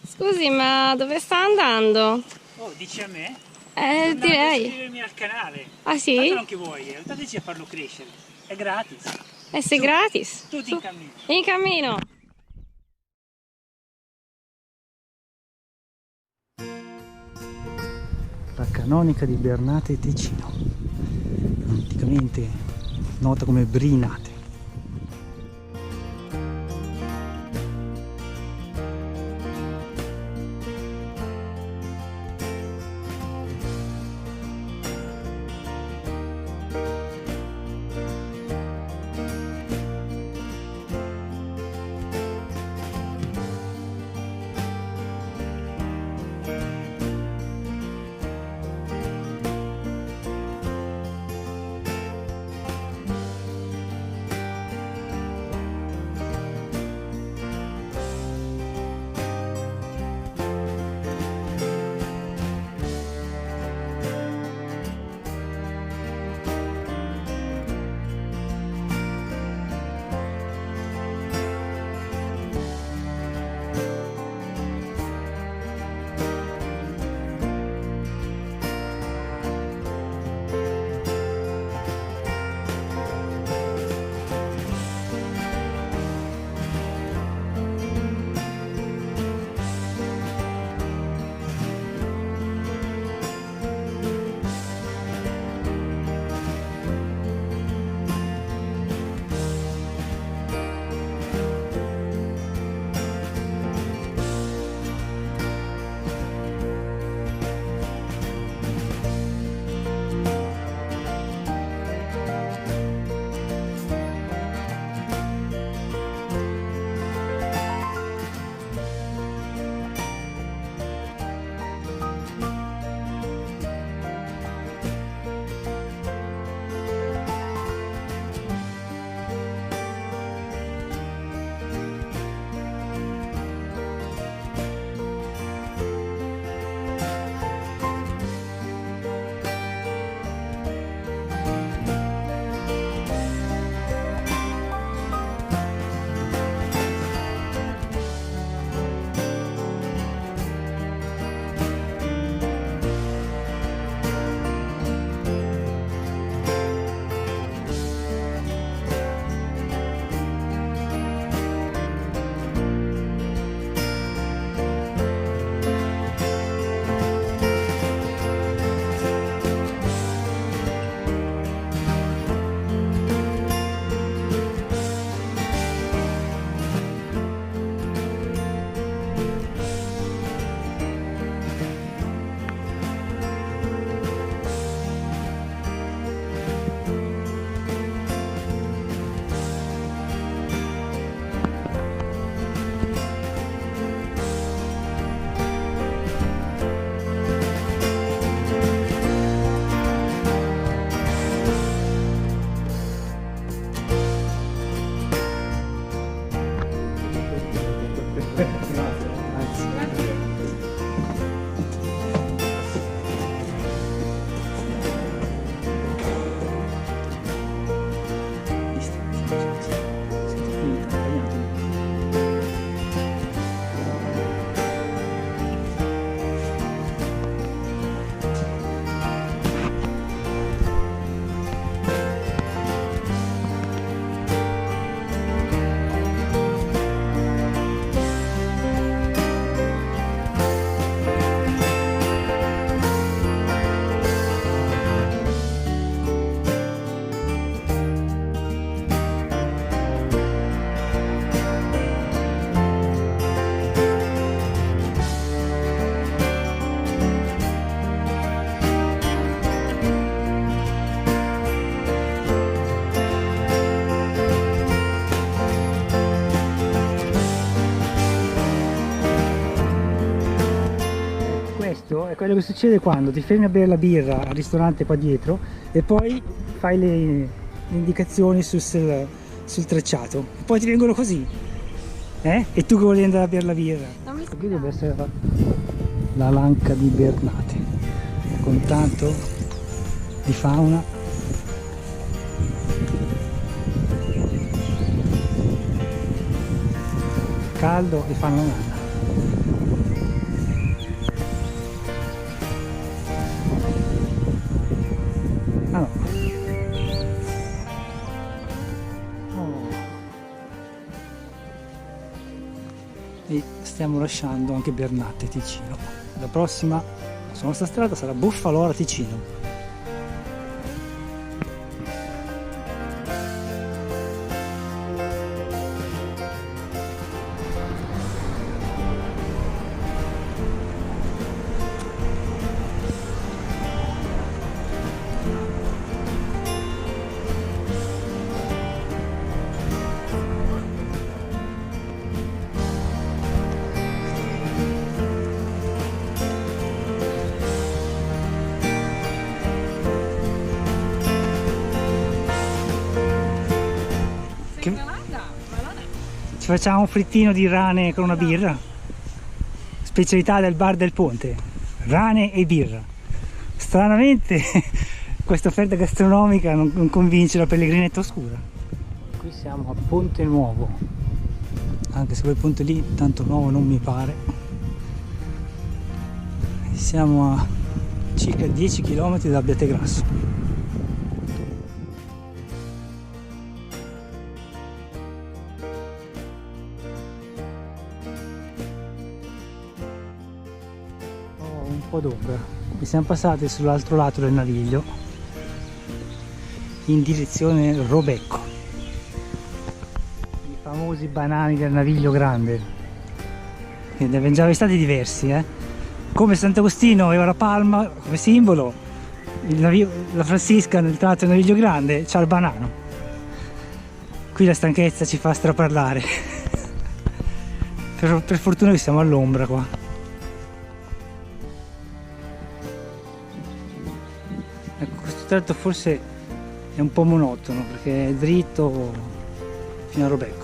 Scusi, ma dove sta andando? Oh, dici a me? Direi. Iscrivermi al canale. Ah sì? Tanto non che vuoi, aiutaci a farlo crescere. È gratis. Eh sì, gratis. Tutti in cammino. In cammino. La canonica di Bernate Ticino, anticamente nota come Brinate. Questo è quello che succede quando ti fermi a bere la birra al ristorante qua dietro e poi fai le indicazioni sul tracciato. Poi ti vengono così. E tu che volevi andare a bere la birra. Qui deve essere la Lanca di Bernate, con tanto di fauna. Caldo e fanno nada. stiamo lasciando anche Bernate Ticino. La prossima sulla nostra strada sarà Buffalora Ticino. Ci facciamo un frittino di rane con una birra? Specialità del bar del Ponte, rane e birra. Stranamente questa offerta gastronomica non convince la pellegrinetta oscura. Qui siamo a Ponte Nuovo, anche se quel ponte lì tanto nuovo non mi pare. Siamo a circa 10 km da Abbiategrasso. Un po' d'ombra e siamo passati sull'altro lato del Naviglio in direzione Robecco, i famosi banani del Naviglio Grande, che ne abbiamo già stati diversi, come Sant'Agostino aveva la palma come simbolo, la Francisca nel tratto del Naviglio Grande c'ha il banano. Qui la stanchezza ci fa straparlare. per fortuna che siamo all'ombra qua. Ecco, questo tratto forse è un po' monotono perché è dritto fino a Robecco.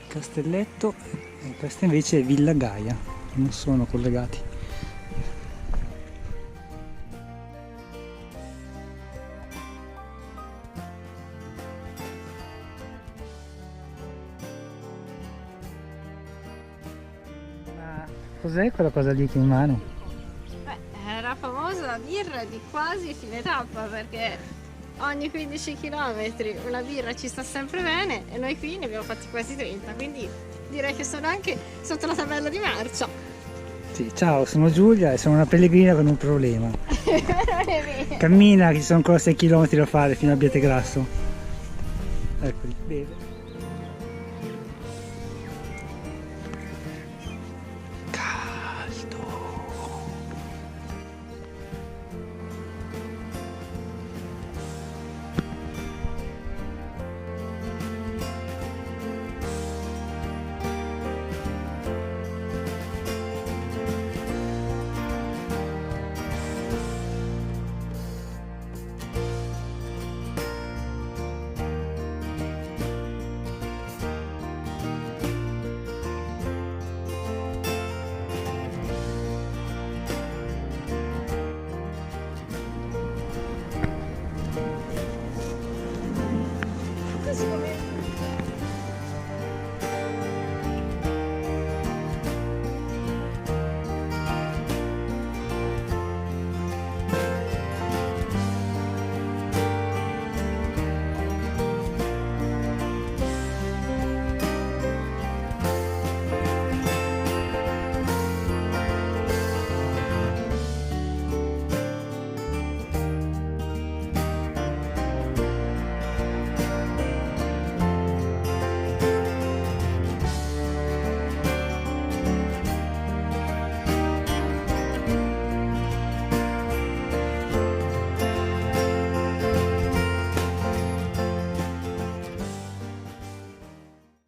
Castelletto e questa invece è Villa Gaia, non sono collegati. Ma cos'è quella cosa lì che in mano? Beh, era famosa la birra di quasi fine tappa perché ogni 15 km una birra ci sta sempre bene e noi qui ne abbiamo fatti quasi 30, quindi direi che sono anche sotto la tabella di marcia. Sì, ciao, sono Giulia e sono una pellegrina con un problema. Cammina, che ci sono ancora 6 km da fare fino a Abbiategrasso. Eccoli, beve.